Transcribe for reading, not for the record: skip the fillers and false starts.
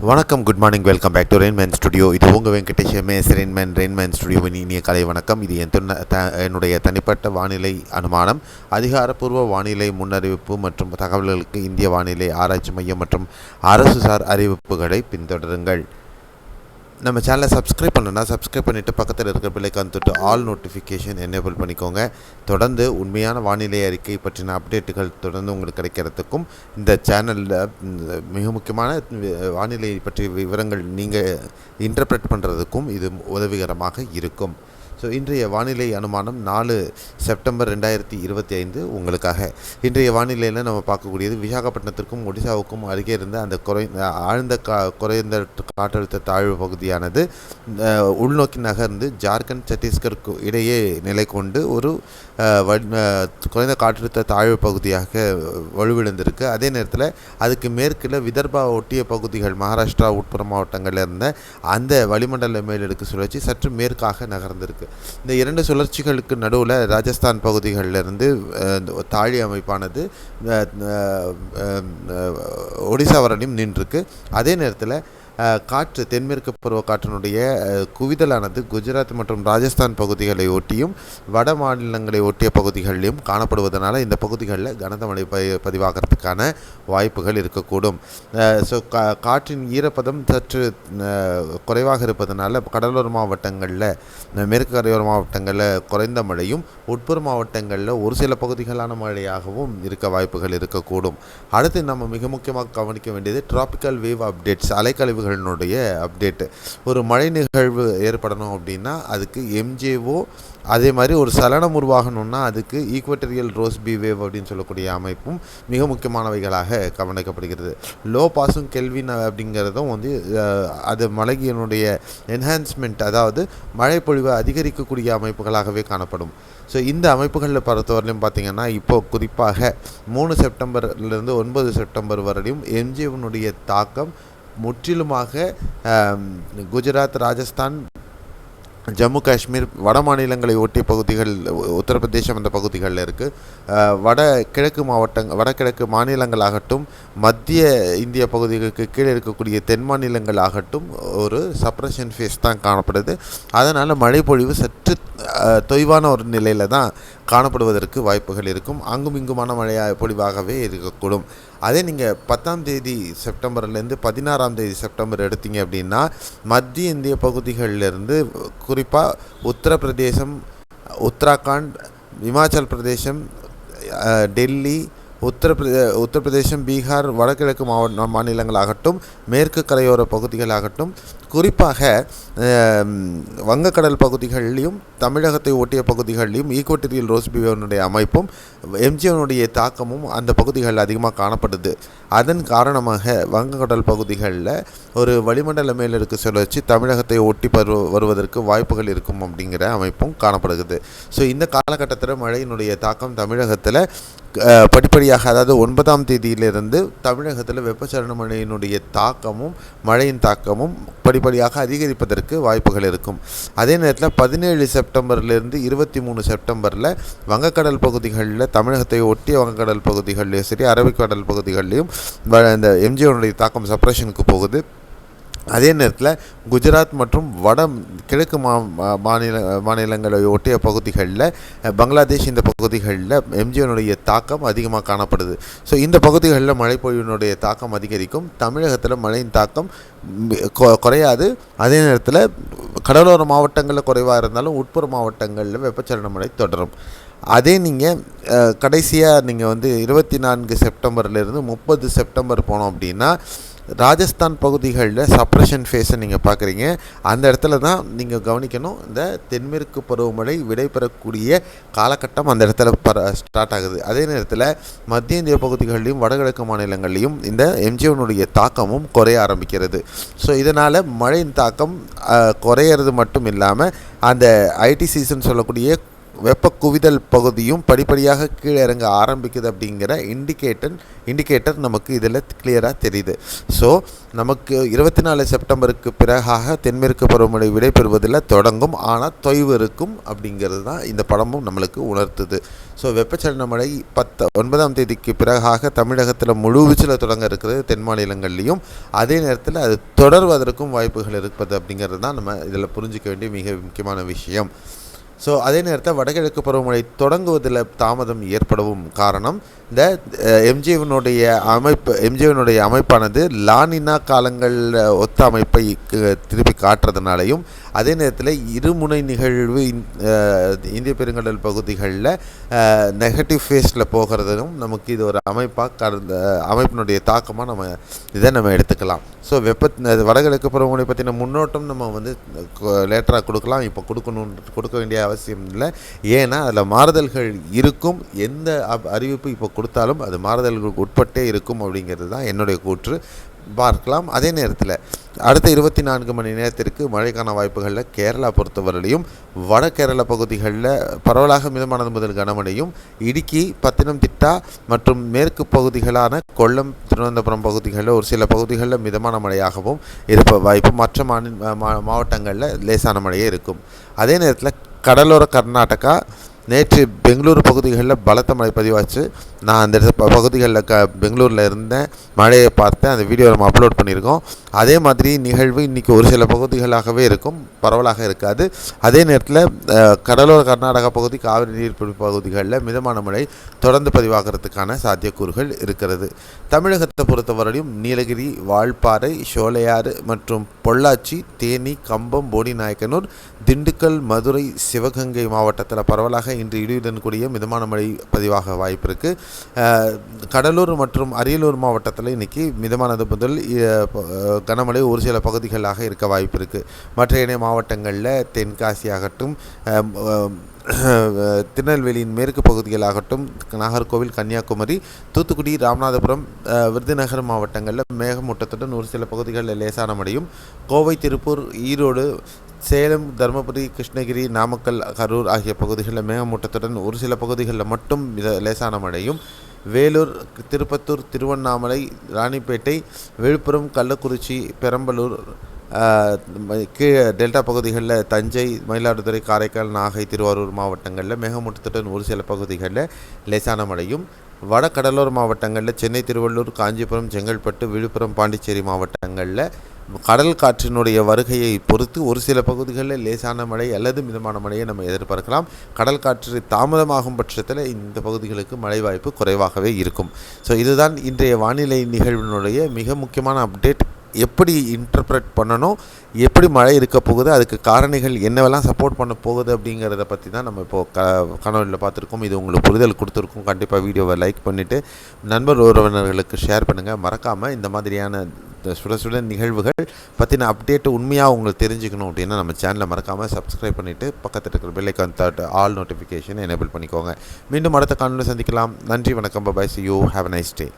வணக்கம், good morning, welcome back to Rainman studio. இது உங்கள் வெங்கடேஷ் எம்எஸ் ரெயின்மேன் ஸ்டுடியோவின் இனிய கலை வணக்கம். இது என்னுடைய தனிப்பட்ட வானிலை அனுமானம். அதிகாரப்பூர்வ வானிலை முன்னறிவிப்பு மற்றும் தகவல்களுக்கு இந்திய வானிலை ஆராய்ச்சி மையம் மற்றும் அரசுசார் அறிவிப்புகளை பின்தொடருங்கள். நம்ம சேனலை சப்ஸ்கிரைப் பண்ணணுன்னா சப்ஸ்கிரைப் பண்ணிவிட்டு பக்கத்தில் இருக்கிற பிள்ளைக்கான் தொட்டு ஆல் நோட்டிஃபிகேஷன் எனேபிள் பண்ணிக்கோங்க. தொடர்ந்து உண்மையான வானிலை அறிக்கை பற்றின அப்டேட்டுகள் தொடர்ந்து உங்களுக்கு கிடைக்கிறதுக்கும், இந்த சேனலில் மிக முக்கியமான வானிலை பற்றிய விவரங்கள் நீங்கள் இன்டர்பிரட் பண்ணுறதுக்கும் இது உதவிகரமாக இருக்கும். ஸோ இன்றைய வானிலை அனுமானம் 4 செப்டம்பர் 2025 உங்களுக்காக. இன்றைய வானிலையில் நம்ம பார்க்கக்கூடியது விசாகப்பட்டினத்திற்கும் ஒடிசாவுக்கும் அருகே இருந்த அந்த ஆழ்ந்த குறைந்த காற்றழுத்த தாழ்வு பகுதியானது உள்நோக்கி நகர்ந்து ஜார்க்கண்ட் சத்தீஸ்கருக்கு இடையே நிலை கொண்டு ஒரு குறைந்த காற்றழுத்த தாழ்வு பகுதியாக வலுவிழந்திருக்கு. அதே நேரத்தில் அதுக்கு மேற்கில் விதர்பா ஒட்டிய பகுதிகள், மகாராஷ்டிரா உட்புற மாவட்டங்களில் இருந்த அந்த வளிமண்டல மேலடுக்கு சுழற்சி சற்று மேற்காக நகர்ந்திருக்கு. இந்த இரண்டு சுழற்சிகளுக்கு நடுவில் ராஜஸ்தான் பகுதிகளிலிருந்து தாழி அமைப்பானது ஒடிசா வரலையும் நின்றுருக்கு. அதே நேரத்தில் காற்று, தென்மேற்கு பருவ காற்றினுடைய குவிதலானது குஜராத் மற்றும் ராஜஸ்தான் பகுதிகளை ஒட்டியும் வட மாநிலங்களை ஒட்டிய பகுதிகளிலும் காணப்படுவதனால இந்த பகுதிகளில் கனத்த மழை பதிவாகிறதுக்கான வாய்ப்புகள் இருக்கக்கூடும். ஸோ காற்றின் ஈரப்பதம் சற்று குறைவாக இருப்பதனால கடலோர மாவட்டங்களில், மேற்கு கரையோர மாவட்டங்களில் குறைந்த மழையும், உட்புற மாவட்டங்களில் ஒரு சில பகுதிகளான மழையாகவும் இருக்க வாய்ப்புகள் இருக்கக்கூடும். அடுத்து நம்ம மிக முக்கியமாக கவனிக்க வேண்டியது டிராபிக்கல் வேவ் அப்டேட்ஸ், அலைக்கழிவு அப்டேட்டு. ஒரு மழை நிகழ்வு ஏற்படணும் அப்படின்னா அதுக்கு எம்ஜேஓ, அதே மாதிரி ஒரு சலனம் உருவாகணும்னா அதுக்கு ஈக்வட்டரியல் ரோஸ்பி வேவ் அப்படின்னு சொல்லக்கூடிய அமைப்பும் மிக முக்கியமானவைகளாக கவனிக்கப்படுகிறது. லோ பாஸும் கெல்வின் அப்படிங்கிறதும் அது மழையினுடைய என்ஹான்ஸ்மெண்ட், அதாவது மழை பொழிவை அதிகரிக்கக்கூடிய அமைப்புகளாகவே காணப்படும். ஸோ இந்த அமைப்புகளில் பொறுத்தவரையிலும் பார்த்திங்கன்னா இப்போ குறிப்பாக 3 செப்டம்பர்லேருந்து 9 செப்டம்பர் வரையும் எம்ஜேனுடைய தாக்கம் முற்றிலுமாக குஜராத், ராஜஸ்தான், ஜம்மு காஷ்மீர், வட மாநிலங்களை ஒட்டிய பகுதிகள், உத்தரப்பிரதேசம் அந்த பகுதிகளில் இருக்குது. வடகிழக்கு மாநிலங்களாகட்டும், மத்திய இந்திய பகுதிகளுக்கு கீழே இருக்கக்கூடிய தென் மாநிலங்கள் ஆகட்டும் ஒரு சப்ரஷன் ஃபேஸ் தான் காணப்படுது. அதனால் மழை பொழிவு சற்று தொய்வான ஒரு நிலையில் தான் காணப்படுவதற்கு வாய்ப்புகள் இருக்கும். அங்கும் இங்குமான மழை பொழிவாகவே இருக்கக்கூடும். அதே நீங்கள் 10ஆம் தேதி செப்டம்பர்லேருந்து 16ஆம் தேதி செப்டம்பர் எடுத்தீங்க அப்படின்னா மத்திய இந்திய பகுதிகளிலிருந்து குறிப்பாக உத்தரப்பிரதேசம், உத்தராகண்ட், இமாச்சல் பிரதேசம், டெல்லி, உத்தரப்பிரதேசம், பீகார், வடகிழக்கு மாநிலங்களாகட்டும், மேற்கு கரையோர பகுதிகளாகட்டும், குறிப்பாக வங்கக்கடல் பகுதிகளிலும் தமிழகத்தை ஒட்டிய பகுதிகளிலும் ஈக்வட்டரியல் ரோஸ்பியோனுடைய அமைப்பும் எம்ஜிஓனுடைய தாக்கமும் அந்த பகுதிகளில் அதிகமாக காணப்படுது. அதன் காரணமாக வங்கக்கடல் பகுதிகளில் ஒரு வளிமண்டல மேலடுக்கு சுழற்சி தமிழகத்தை ஒட்டி வருவதற்கு வாய்ப்புகள் இருக்கும் அப்படிங்கிற அமைப்பும் காணப்படுகிறது. ஸோ இந்த காலகட்டத்தில் மழையினுடைய தாக்கம் தமிழகத்தில் படிப்படியாக, அதாவது 9ஆம் தேதியிலிருந்து தமிழகத்தில் வெப்பச்சலன மழையினுடைய தாக்கமும் மழையின் தாக்கமும் படிப்படியாக அதிகரிப்பதற்கு வாய்ப்புகள் இருக்கும். அதே நேரத்தில் 17 செப்டம்பர்லேருந்து 23 செப்டம்பரில் வங்கக்கடல் பகுதிகளில், தமிழகத்தை ஒட்டிய வங்கக்கடல் பகுதிகளிலையும் சரி, அரபிக்கடல் பகுதிகளிலையும் இந்த எம்ஜிஓனுடைய தாக்கம் சப்ரேஷனுக்கு போகுது. அதே நேரத்தில் குஜராத் மற்றும் வட கிழக்கு மாநிலங்களை ஒட்டிய பகுதிகளில், பங்களாதேஷ் இந்த பகுதிகளில் எம்ஜிஓனுடைய தாக்கம் அதிகமாக காணப்படுது. ஸோ இந்த பகுதிகளில் மழைப்பொழிவினுடைய தாக்கம் அதிகரிக்கும். தமிழகத்தில் மழையின் தாக்கம் குறையாது. அதே நேரத்தில் கடலோர மாவட்டங்களில் குறைவாக இருந்தாலும் உட்புற மாவட்டங்களில் வெப்பச்சலன மழை தொடரும். அதே நீங்கள் கடைசியாக நீங்கள் 24 செப்டம்பர்லேருந்து 30 செப்டம்பர் போனோம் அப்படின்னா ராஜஸ்தான் பகுதிகளில் சப்ரஷன் ஃபேஸை நீங்கள் பார்க்குறீங்க. அந்த இடத்துல தான் நீங்கள் கவனிக்கணும். இந்த தென்மேற்கு பருவமழை விடைபெறக்கூடிய காலகட்டம் அந்த இடத்துல ஸ்டார்ட் ஆகுது. அதே நேரத்தில் மத்திய இந்திய பகுதிகளிலும் வடகிழக்கு மாநிலங்களிலும் இந்த எம்ஜிஓனுடைய தாக்கமும் குறைய ஆரம்பிக்கிறது. ஸோ இதனால் மழையின் தாக்கம் குறையிறது மட்டும் இல்லாமல் அந்த ஐடி சீசன் சொல்லக்கூடிய வெப்ப குவிதல் பகுதியும் படிப்படியாக கீழே இறங்க ஆரம்பிக்குது அப்படிங்கிற இண்டிகேட்டர் நமக்கு இதில் கிளியராக தெரியுது. ஸோ நமக்கு 24 செப்டம்பருக்கு பிறகாக தென்மேற்கு பருவமழை விடைபெறுவதில் தொடங்கும், ஆனால் தொய்வு இருக்கும் அப்படிங்கிறது தான் இந்த படமும் நம்மளுக்கு உணர்த்துது. ஸோ வெப்பச்சலன மழை 9ஆம் தேதிக்கு பிறகாக தமிழகத்தில் முழுவீச்சில் தொடங்க இருக்கிறது, தென் மாநிலங்கள்லேயும். அதே நேரத்தில் அது தொடர்வதற்கும் வாய்ப்புகள் இருப்பது அப்படிங்கிறது தான் நம்ம இதில் புரிஞ்சிக்க வேண்டிய மிக முக்கியமான விஷயம். ஸோ அதே நேரத்தில் வடகிழக்கு பருவமழை தொடங்குவதில் தாமதம் ஏற்படவும் காரணம் இந்த எம்ஜிவினுடைய அமைப்பானது லானினா காலங்களில் ஒத்த அமைப்பை திருப்பி காட்டுறதுனாலையும், அதே நேரத்தில் இருமுனை நிகழ்வு இந்திய பெருங்கடல் பகுதிகளில் நெகட்டிவ் ஃபேஸில் போகிறதும் நமக்கு இது ஒரு அமைப்பினுடைய தாக்கமாக நம்ம எடுத்துக்கலாம். ஸோ வடகிழக்கு பருவமழை பற்றின முன்னோட்டம் நம்ம லேட்டராக கொடுக்கலாம், இப்போ கொடுக்க வேண்டிய அவசியம் இல்லை. ஏன்னா அதில் மாறுதல்கள் இருக்கும். எந்த அறிவிப்பு இப்போ கொடுத்தாலும் அது மாறுதல்களுக்கு உட்பட்டே இருக்கும் அப்படிங்கிறது தான் என்னுடைய கூற்று. பார்க்கலாம். அதே நேரத்தில் அடுத்த 24 மணி நேரத்திற்கு மழைக்கான வாய்ப்புகளில் கேரளா பொறுத்தவரையிலையும் வட கேரள பகுதிகளில் பரவலாக மிதமானது முதல் கனமழையும், இடுக்கி, பத்தனம்திட்டா மற்றும் மேற்கு பகுதிகளான கொல்லம், திருவனந்தபுரம் பகுதிகளில் ஒரு சில பகுதிகளில் மிதமான மழையாகவும் இருப்ப வாய்ப்பு, மற்ற மாவட்டங்களில் லேசான மழையே இருக்கும். அதே நேரத்தில் கடலோர கர்நாடகா, நேற்று பெங்களூரு பகுதிகளில் பலத்த மழை பதிவாச்சு. நான் அந்த பகுதிகளில் பெங்களூரில் இருந்தேன், மழையை பார்த்தேன், அந்த வீடியோ நம்ம அப்லோட் பண்ணியிருக்கோம். அதே மாதிரி நிகழ்வு இன்றைக்கி ஒரு சில பகுதிகளாகவே இருக்கும், பரவலாக இருக்காது. அதே நேரத்தில் கடலோர கர்நாடகா பகுதி, காவிரி நீர்பிடிப்பு பகுதிகளில் மிதமான மழை தொடர்ந்து பதிவாகிறதுக்கான சாத்தியக்கூறுகள் இருக்கிறது. தமிழகத்தை பொறுத்தவரையும் நீலகிரி, வால்பாறை, சோலையாறு மற்றும் பொள்ளாச்சி, தேனி, கம்பம், போடிநாயக்கனூர், திண்டுக்கல், மதுரை, சிவகங்கை மாவட்டத்தில் பரவலாக இன்று இடியுடன் கூடிய மிதமான மழை பதிவாக வாய்ப்பு இருக்குது. கடலூர் மற்றும் அரியலூர் மாவட்டத்தில் இன்றைக்கி மிதமானது முதல் கனமழை ஒரு சில பகுதிகளாக இருக்க வாய்ப்பு இருக்குது. மற்ற இணைய மாவட்டங்களில் தென்காசி ஆகட்டும், திருநெல்வேலியின் மேற்கு பகுதிகளாகட்டும், நாகர்கோவில், கன்னியாகுமரி, தூத்துக்குடி, ராமநாதபுரம், விருதுநகர் மாவட்டங்களில் மேகமூட்டத்துடன் ஒரு சில பகுதிகளில் லேசான மழையும், கோவை, திருப்பூர், ஈரோடு, சேலம், தருமபுரி, கிருஷ்ணகிரி, நாமக்கல், கரூர் ஆகிய பகுதிகளில் மேகமூட்டத்துடன் ஒரு சில பகுதிகளில் மட்டும் லேசான மழையும், வேலூர், திருப்பத்தூர், திருவண்ணாமலை, ராணிப்பேட்டை, விழுப்புரம், கள்ளக்குறிச்சி, பெரம்பலூர், டெல்டா பகுதிகளில் தஞ்சை, மயிலாடுதுறை, காரைக்கால், நாகை, திருவாரூர் மாவட்டங்களில் மேகமூட்டத்துடன் ஒரு சில பகுதிகளில் லேசான மழையும், வட கடலோர மாவட்டங்களில் சென்னை, திருவள்ளூர், காஞ்சிபுரம், செங்கல்பட்டு, விழுப்புரம், பாண்டிச்சேரி மாவட்டங்களில் கடல் காற்றினுடைய வருகையை பொறுத்து ஒரு சில பகுதிகளில் லேசான மழை அல்லது மிதமான மழையை நம்ம எதிர்பார்க்கலாம். கடல் காற்று தாமதமாகும் பட்சத்தில் இந்த பகுதிகளுக்கு மழை வாய்ப்பு குறைவாகவே இருக்கும். ஸோ இதுதான் இன்றைய வானிலை நிகழ்வினுடைய மிக முக்கியமான அப்டேட். எப்படி இன்டர்பிரட் பண்ணணும், எப்படி மழை இருக்க போகுது, அதுக்கு காரணிகள் என்னவெல்லாம் சப்போர்ட் பண்ண போகுது அப்படிங்கிறத பற்றி தான் நம்ம இப்போது கனவுல பார்த்துருக்கோம். இது உங்களுக்கு புரிதல் கொடுத்துருக்கோம். கண்டிப்பாக வீடியோவை லைக் பண்ணிவிட்டு நண்பர் உறவினர்களுக்கு ஷேர் பண்ணுங்கள். மறக்காமல் இந்த மாதிரியான சுட நிகழ்வுகள் பற்றின அப்டேட்டு உண்மையாக உங்களுக்கு தெரிஞ்சுக்கணும் அப்படின்னா நம்ம சேனலை மறக்காமல் சப்ஸ்கிரைப் பண்ணிவிட்டு பக்கத்தில் இருக்கிற bell icon all notification enable பண்ணிக்கோங்க. மீண்டும் அடுத்த காணொளியில் சந்திக்கலாம். நன்றி, வணக்கம், by, see you, have a nice day.